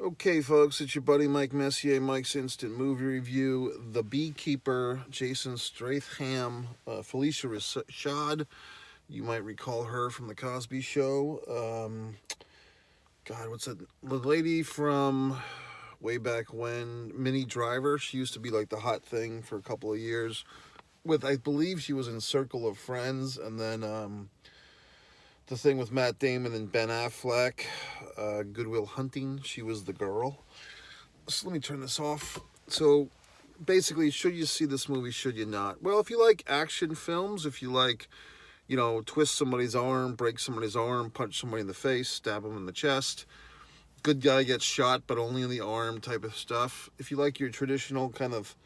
Okay, folks, it's your buddy Mike Messier, Mike's Instant Movie Review. The Beekeeper, Jason Statham, Phylicia Rashad. You might recall her from The Cosby Show. God, what's that? The lady from way back when, Minnie Driver. She used to be like the hot thing for a couple of years. I believe she was in Circle of Friends, and then the thing with Matt Damon and Ben Affleck, Good Will Hunting. She was the girl. So let me turn this off. So basically, should you see this movie, should you not? Well, if you like action films, if you like, twist somebody's arm, break somebody's arm, punch somebody in the face, stab them in the chest, good guy gets shot but only in the arm type of stuff. If you like your traditional kind of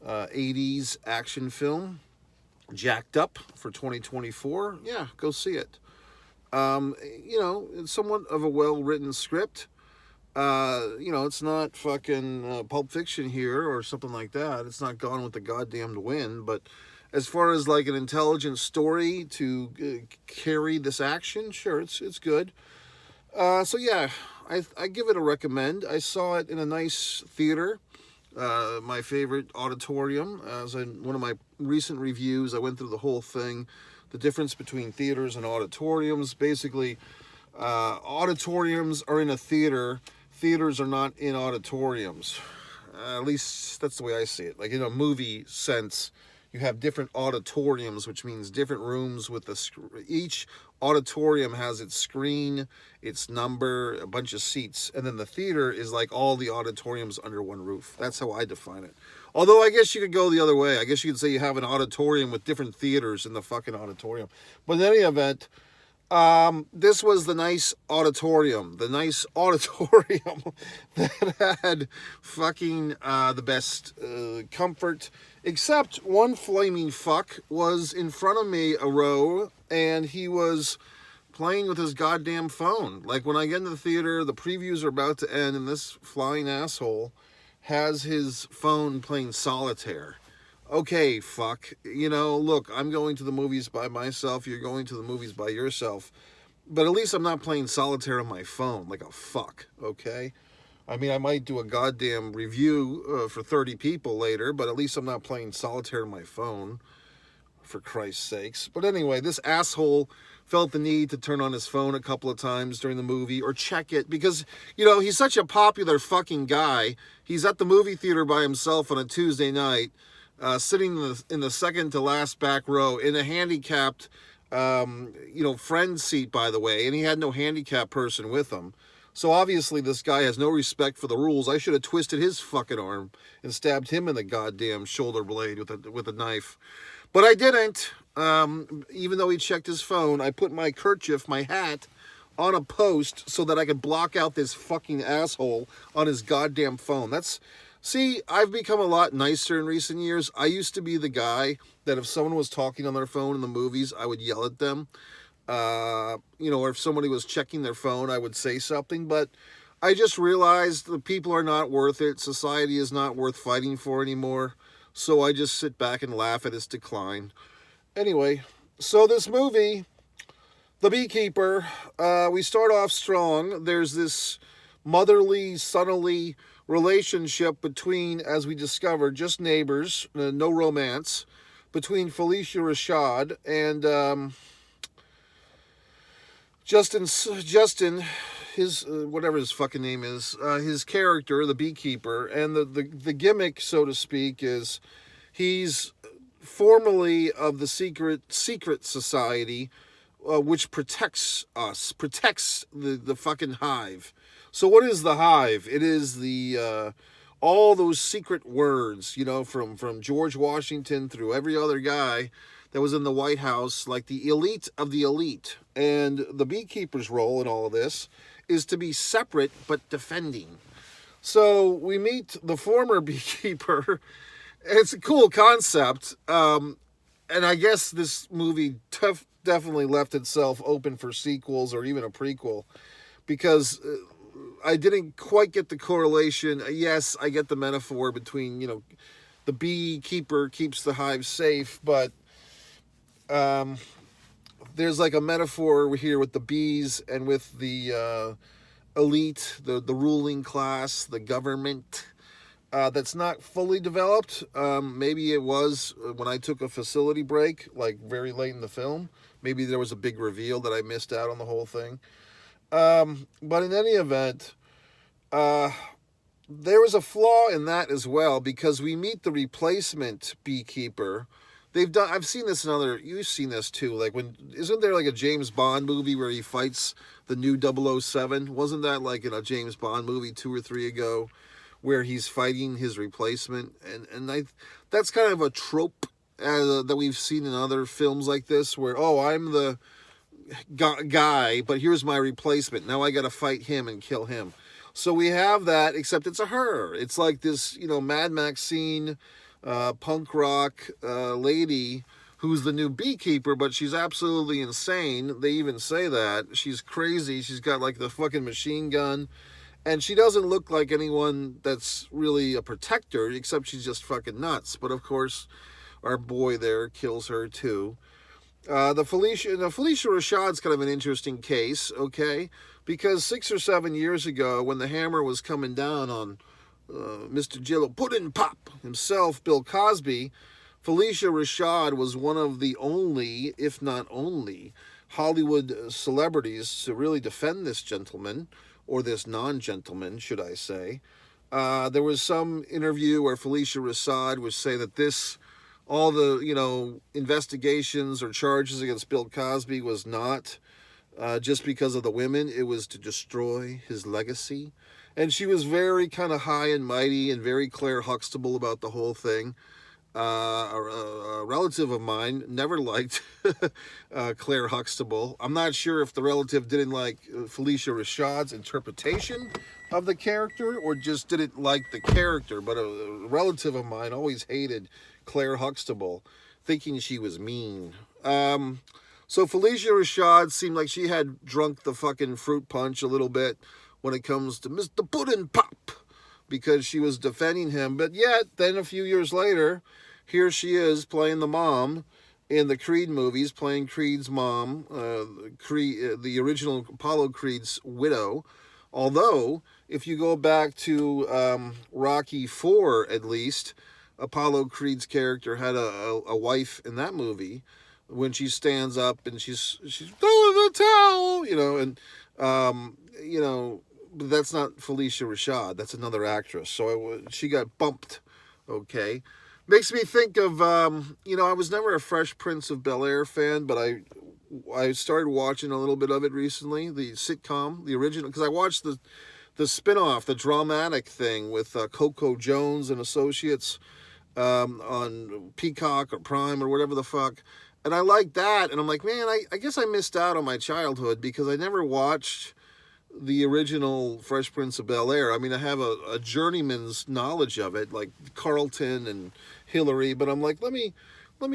80s action film, jacked up for 2024, yeah, go see it. It's somewhat of a well-written script. It's not fucking Pulp Fiction here or something like that. It's not Gone with the Goddamned Wind, but as far as like an intelligent story to carry this action, sure, it's good. So yeah, I give it a recommend. I saw it in a nice theater, my favorite auditorium. As in one of my recent reviews, I went through the whole thing, the difference between theaters and auditoriums. Basically, auditoriums are in a theater. Theaters are not in auditoriums. At least that's the way I see it. Like in a movie sense, you have different auditoriums, which means different rooms with each auditorium has its screen, its number, a bunch of seats, and then the theater is like all the auditoriums under one roof. That's how I define it. Although I guess you could go the other way. I guess you could say you have an auditorium with different theaters in the fucking auditorium. But in any event, this was the nice auditorium that had fucking the best comfort, except one flaming fuck was in front of me a row, and he was playing with his goddamn phone. Like when I get into the theater, the previews are about to end, and this flying asshole has his phone playing solitaire. Okay, fuck. Look, I'm going to the movies by myself. You're going to the movies by yourself. But at least I'm not playing solitaire on my phone like a fuck, okay? I mean, I might do a goddamn review for 30 people later, but at least I'm not playing solitaire on my phone, for Christ's sakes. But anyway, this asshole felt the need to turn on his phone a couple of times during the movie or check it because, he's such a popular fucking guy. He's at the movie theater by himself on a Tuesday night, sitting in the second to last back row in a handicapped, friend seat, by the way, and he had no handicapped person with him. So obviously this guy has no respect for the rules. I should have twisted his fucking arm and stabbed him in the goddamn shoulder blade with a knife. But I didn't. Even though he checked his phone, I put my kerchief, my hat, on a post so that I could block out this fucking asshole on his goddamn phone. See, I've become a lot nicer in recent years. I used to be the guy that if someone was talking on their phone in the movies, I would yell at them. Or if somebody was checking their phone, I would say something. But I just realized the people are not worth it. Society is not worth fighting for anymore. So I just sit back and laugh at its decline. Anyway, so this movie, The Beekeeper, we start off strong. There's this motherly, sonly relationship between, as we discovered, just neighbors, no romance, between Phylicia Rashad and Justin, his whatever his fucking name is, his character, the beekeeper, and the gimmick, so to speak, is he's formerly of the secret society, which protects the fucking hive. So what is the hive? It is the all those secret words, from George Washington through every other guy that was in the White House, like the elite of the elite. And the beekeeper's role in all of this is to be separate but defending. So we meet the former beekeeper. It's a cool concept. And I guess this movie definitely left itself open for sequels or even a prequel, because I didn't quite get the correlation. Yes, I get the metaphor between, the beekeeper keeps the hive safe, but there's like a metaphor here with the bees and with the elite, the ruling class, the government. That's not fully developed. Maybe it was when I took a facility break, like very late in the film. Maybe there was a big reveal that I missed out on the whole thing. But in any event, there was a flaw in that as well, because we meet the replacement beekeeper. I've seen this in other, you've seen this too, like isn't there like a James Bond movie where he fights the new 007? Wasn't that like in a James Bond movie 2 or 3 ago, where he's fighting his replacement? And that's kind of a trope that we've seen in other films like this, where, oh, I'm the guy, but here's my replacement. Now I got to fight him and kill him. So we have that, except it's a her. It's like this, Mad Max scene, punk rock lady who's the new beekeeper, but she's absolutely insane. They even say that. She's crazy. She's got like the fucking machine gun. And she doesn't look like anyone that's really a protector, except she's just fucking nuts. But of course, our boy there kills her too. The Phylicia Rashad's kind of an interesting case, okay? Because 6 or 7 years ago, when the hammer was coming down on Mr. Jello Puddin' Pop himself, Bill Cosby, Phylicia Rashad was one of the only, if not only, Hollywood celebrities to really defend this gentleman, or this non-gentleman, should I say. There was some interview where Phylicia Rashad would say that all the, investigations or charges against Bill Cosby was not just because of the women. It was to destroy his legacy. And she was very kind of high and mighty and very Claire Huxtable about the whole thing. A relative of mine never liked Claire Huxtable. I'm not sure if the relative didn't like Phylicia Rashad's interpretation of the character or just didn't like the character, but a relative of mine always hated Claire Huxtable, thinking she was mean. So Phylicia Rashad seemed like she had drunk the fucking fruit punch a little bit when it comes to Mr. Puddin' Pop, because she was defending him. But yet, then a few years later, here she is playing the mom in the Creed movies, playing Creed's mom, the original Apollo Creed's widow. Although, if you go back to Rocky IV, at least, Apollo Creed's character had a wife in that movie when she stands up and she's throwing the towel, but that's not Phylicia Rashad. That's another actress. So she got bumped, okay? Makes me think of, I was never a Fresh Prince of Bel-Air fan, but I started watching a little bit of it recently, the sitcom, the original, because I watched the spin-off, the dramatic thing with Coco Jones and Associates on Peacock or Prime or whatever the fuck. And I liked that, and I'm like, man, I guess I missed out on my childhood because I never watched the original Fresh Prince of Bel-Air. I mean, I have a journeyman's knowledge of it, like Carlton and Hillary, but I'm like, let me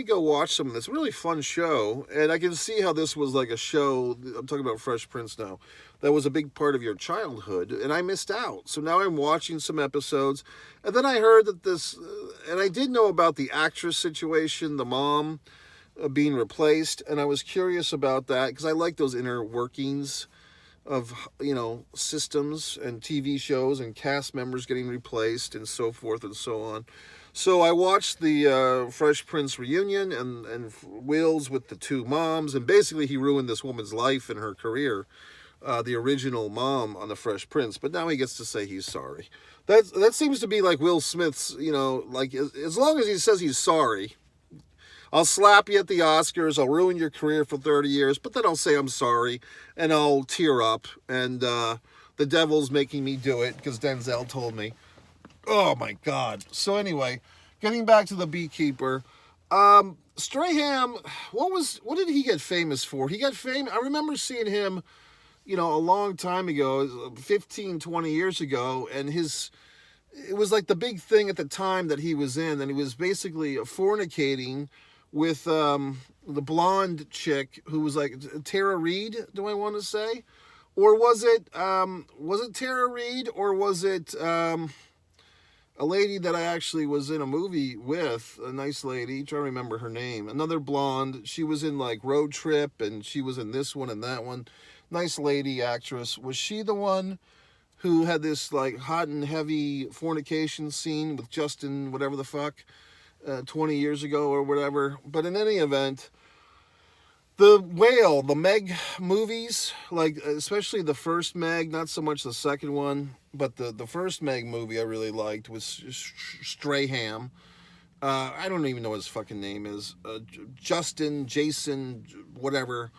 go watch some of this. Really fun show, and I can see how this was like a show, I'm talking about Fresh Prince now, that was a big part of your childhood, and I missed out. So now I'm watching some episodes, and then I heard that and I did know about the actress situation, the mom being replaced, and I was curious about that, because I like those inner workings of, systems and TV shows and cast members getting replaced and so forth and so on. So I watched the Fresh Prince reunion and Will's with the two moms, and basically he ruined this woman's life and her career, the original mom on the Fresh Prince, but now he gets to say he's sorry. That seems to be like Will Smith's, like as long as he says he's sorry, I'll slap you at the Oscars, I'll ruin your career for 30 years, but then I'll say I'm sorry, and I'll tear up, and the devil's making me do it, because Denzel told me. Oh my God. So anyway, getting back to the Beekeeper, Strahan, what did he get famous for? I remember seeing him, a long time ago, 15, 20 years ago, and it was like the big thing at the time that he was in, and he was basically fornicating with the blonde chick who was like Tara Reid, do I want to say? Or was it Tara Reid, or was it a lady that I actually was in a movie with, a nice lady, trying to remember her name, another blonde, she was in like Road Trip, and she was in this one and that one, nice lady actress. Was she the one who had this like hot and heavy fornication scene with Justin, whatever the fuck, 20 years ago or whatever. But in any event, the Whale, the Meg movies, like especially the first Meg, not so much the second one, but the first Meg movie I really liked was Strahan. I don't even know what his fucking name is. Justin, Jason, whatever.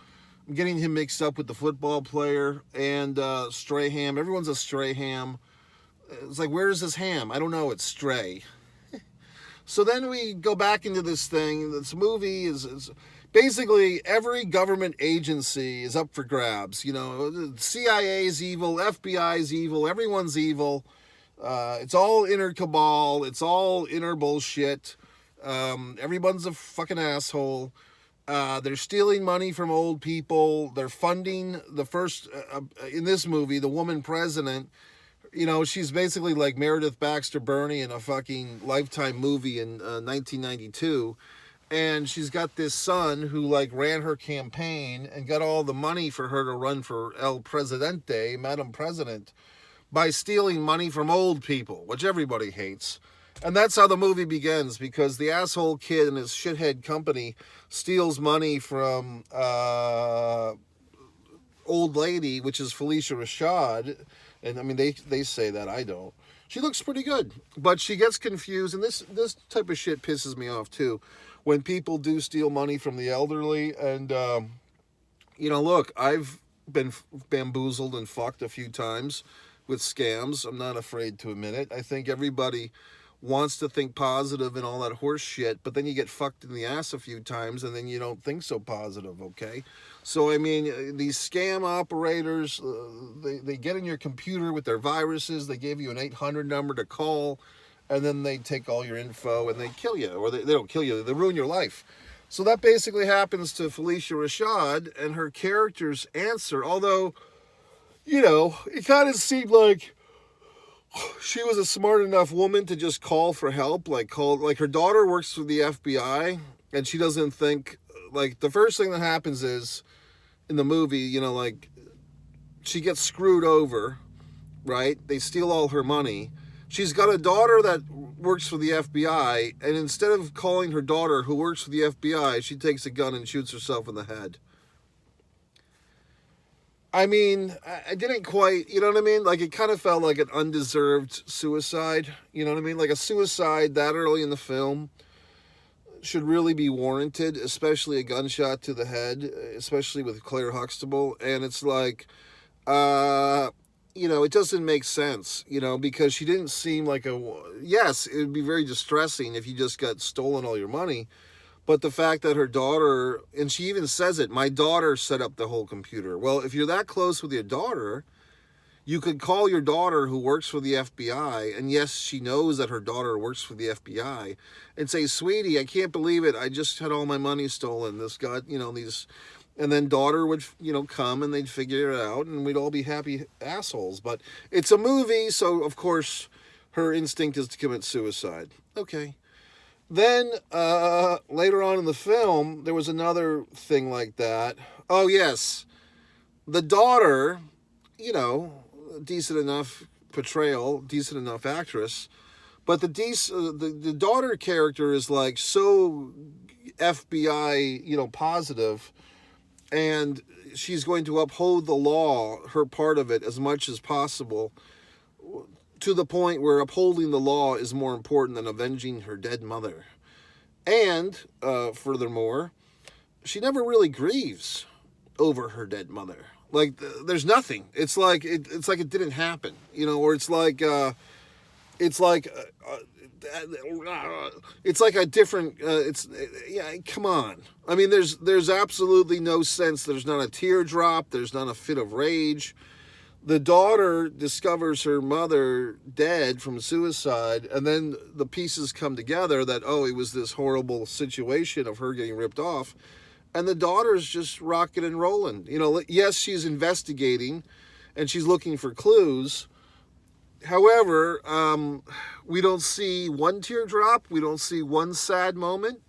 I'm getting him mixed up with the football player and Strahan. Everyone's a Strahan. It's like, where's his ham? I don't know. It's Stray. So then we go back into this thing. This movie is basically every government agency is up for grabs. You know, CIA's evil, FBI's evil, everyone's evil. It's all inner cabal. It's all inner bullshit. Everyone's a fucking asshole. They're stealing money from old people. They're funding the first, in this movie, the woman president. You know, she's basically like Meredith Baxter Birney in a fucking Lifetime movie in 1992. And she's got this son who like ran her campaign and got all the money for her to run for El Presidente, Madam President, by stealing money from old people, which everybody hates. And that's how the movie begins, because the asshole kid and his shithead company steals money from old lady, which is Phylicia Rashad. And I mean, they say that, I don't. She looks pretty good, but she gets confused. And this type of shit pisses me off too, when people do steal money from the elderly. And, you know, look, I've been bamboozled and fucked a few times with scams. I'm not afraid to admit it. I think everybody wants to think positive and all that horse shit, but then you get fucked in the ass a few times and then you don't think so positive, okay? So, I mean, these scam operators, they get in your computer with their viruses, they give you an 800 number to call, and then they take all your info and they kill you, or they don't kill you, they ruin your life. So that basically happens to Phylicia Rashad, and her character's answer, although, you know, it kind of seemed like she was a smart enough woman to just call for help, like her daughter works for the FBI, and she doesn't think, like, the first thing that happens is, in the movie, you know, like, she gets screwed over, right? They steal all her money. She's got a daughter that works for the FBI, and instead of calling her daughter who works for the FBI, she takes a gun and shoots herself in the head. I mean, I didn't quite, you know what I mean? Like, it kind of felt like an undeserved suicide, you know what I mean? Like, a suicide that early in the film should really be warranted, especially a gunshot to the head, especially with Claire Huxtable. And it's like, you know, it doesn't make sense, you know, because she didn't seem like yes, it would be very distressing if you just got stolen all your money. But the fact that her daughter, and she even says it, my daughter set up the whole computer. Well, if you're that close with your daughter, you could call your daughter who works for the FBI, and yes, she knows that her daughter works for the FBI, and say, sweetie, I can't believe it. I just had all my money stolen. This got, you know, these, and then daughter would, you know, come and they'd figure it out and we'd all be happy assholes. But it's a movie, so of course her instinct is to commit suicide. Okay. Then, later on in the film, there was another thing like that. Oh, yes. The daughter, you know, decent enough portrayal, decent enough actress, but the daughter character is like so FBI, you know, positive, and she's going to uphold the law, her part of it, as much as possible, to the point where upholding the law is more important than avenging her dead mother. And, furthermore, she never really grieves over her dead mother. Like, there's nothing. It's like it didn't happen, you know, or it's like a different, yeah, come on. I mean, there's absolutely no sense. There's not a teardrop. There's not a fit of rage. The daughter discovers her mother dead from suicide, and then the pieces come together that, oh, it was this horrible situation of her getting ripped off, and the daughter's just rocking and rolling. You know, yes, she's investigating, and she's looking for clues. However, we don't see one teardrop. We don't see one sad moment.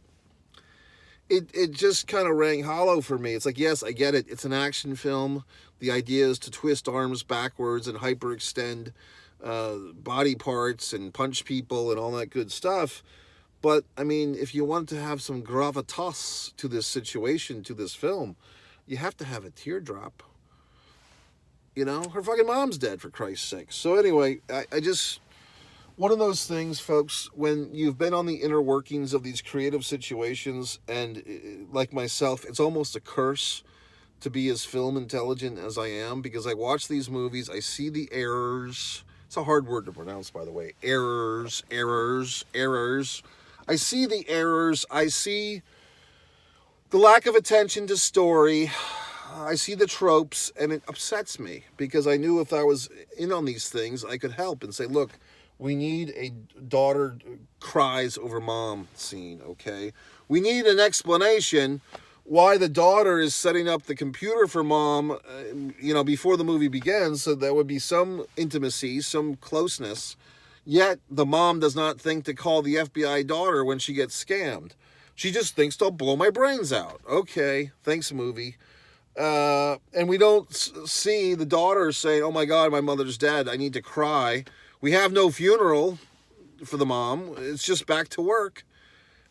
it just kind of rang hollow for me. It's like, yes, I get it. It's an action film. The idea is to twist arms backwards and hyperextend body parts and punch people and all that good stuff. But, I mean, if you want to have some gravitas to this situation, to this film, you have to have a teardrop. You know, her fucking mom's dead, for Christ's sake. So anyway, I just... One of those things, folks, when you've been on the inner workings of these creative situations, and like myself, it's almost a curse to be as film intelligent as I am, because I watch these movies, I see the errors. It's a hard word to pronounce, by the way. Errors. I see the errors. I see the lack of attention to story. I see the tropes, and it upsets me, because I knew if I was in on these things, I could help and say, look, we need a daughter cries over mom scene, okay? We need an explanation why the daughter is setting up the computer for mom, before the movie begins, so there would be some intimacy, some closeness. Yet the mom does not think to call the FBI daughter when she gets scammed. She just thinks they'll blow my brains out. Okay, thanks, movie. And we don't see the daughter saying, oh my God, my mother's dead, I need to cry. We have no funeral for the mom. It's just back to work.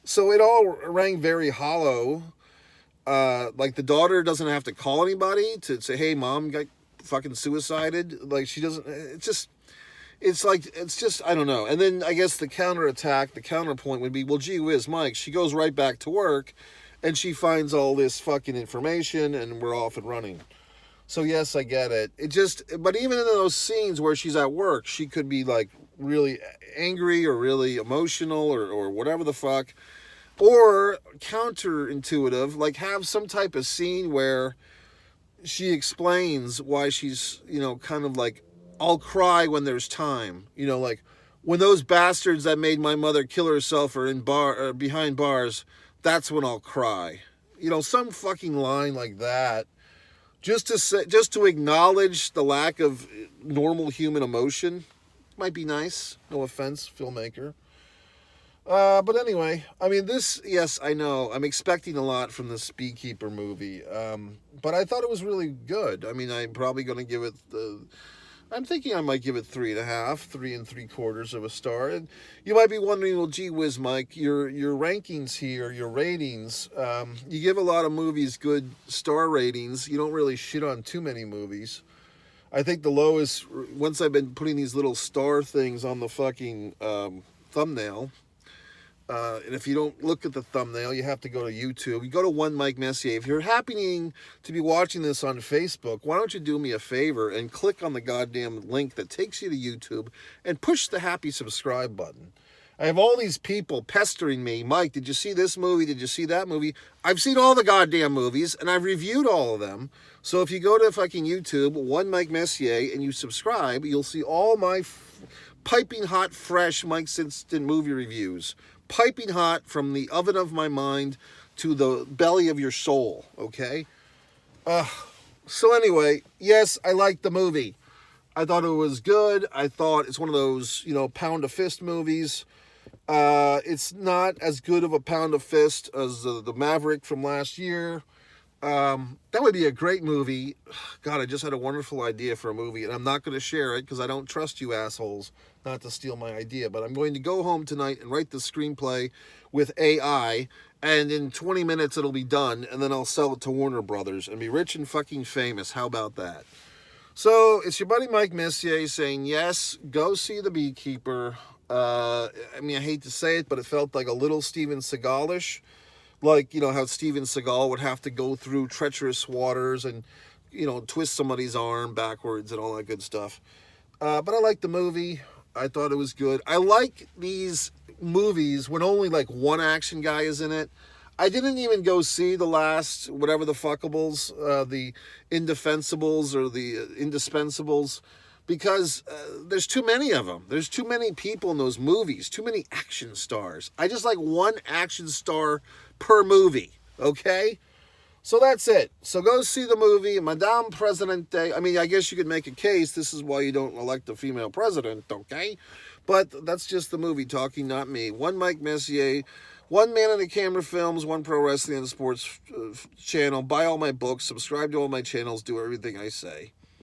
So it all rang very hollow. Like the daughter doesn't have to call anybody to say, hey, mom got fucking suicided. Like she doesn't, it's just, I don't know. And then I guess the counterpoint would be, well, gee whiz, Mike, she goes right back to work and she finds all this fucking information and we're off and running. So yes, I get it. But even in those scenes where she's at work, she could be like really angry or really emotional or whatever the fuck. Or counterintuitive, like have some type of scene where she explains why she's, kind of like, I'll cry when there's time. Like when those bastards that made my mother kill herself are behind bars, that's when I'll cry. Some fucking line like that. Just to acknowledge the lack of normal human emotion might be nice. No offense, filmmaker. But anyway, I mean, yes, I know. I'm expecting a lot from this Beekeeper movie. But I thought it was really good. I mean, I'm probably going to give it I'm thinking I might give it 3.5, 3 3/4 of a star. And you might be wondering, well, gee whiz, Mike, your rankings here, your ratings, you give a lot of movies good star ratings. You don't really shit on too many movies. I think the lowest, once I've been putting these little star things on the fucking thumbnail, and if you don't look at the thumbnail, you have to go to YouTube. You go to One Mike Messier. If you're happening to be watching this on Facebook, why don't you do me a favor and click on the goddamn link that takes you to YouTube and push the happy subscribe button. I have all these people pestering me. Mike, did you see this movie? Did you see that movie? I've seen all the goddamn movies, and I've reviewed all of them. So if you go to fucking YouTube, One Mike Messier, and you subscribe, you'll see all my piping hot, fresh Mike Simpson movie reviews. Piping hot from the oven of my mind to the belly of your soul, okay? So anyway, yes, I liked the movie. I thought it was good. I thought it's one of those, pound of fist movies. It's not as good of a pound of fist as the Maverick from last year. That would be a great movie. God, I just had a wonderful idea for a movie, and I'm not going to share it because I don't trust you assholes not to steal my idea. But I'm going to go home tonight and write the screenplay with AI, and in 20 minutes it'll be done, and then I'll sell it to Warner Brothers and be rich and fucking famous. How about that? So it's your buddy Mike Messier saying, yes, go see The Beekeeper. I hate to say it, but it felt like a little Steven Seagal-ish. Like, how Steven Seagal would have to go through treacherous waters and, twist somebody's arm backwards and all that good stuff. But I liked the movie. I thought it was good. I like these movies when only like one action guy is in it. I didn't even go see the last, whatever the fuckables, the indefensibles or the indispensables, because there's too many of them. There's too many people in those movies, too many action stars. I just like one action star per movie, okay? So that's it. So go see the movie, Madame Presidente. I mean, I guess you could make a case. This is why you don't elect a female president, okay? But that's just the movie talking, not me. One Mike Messier One Man on the Camera Films, One Pro Wrestling and Sports channel. Buy all my books, subscribe to all my channels, do everything I say.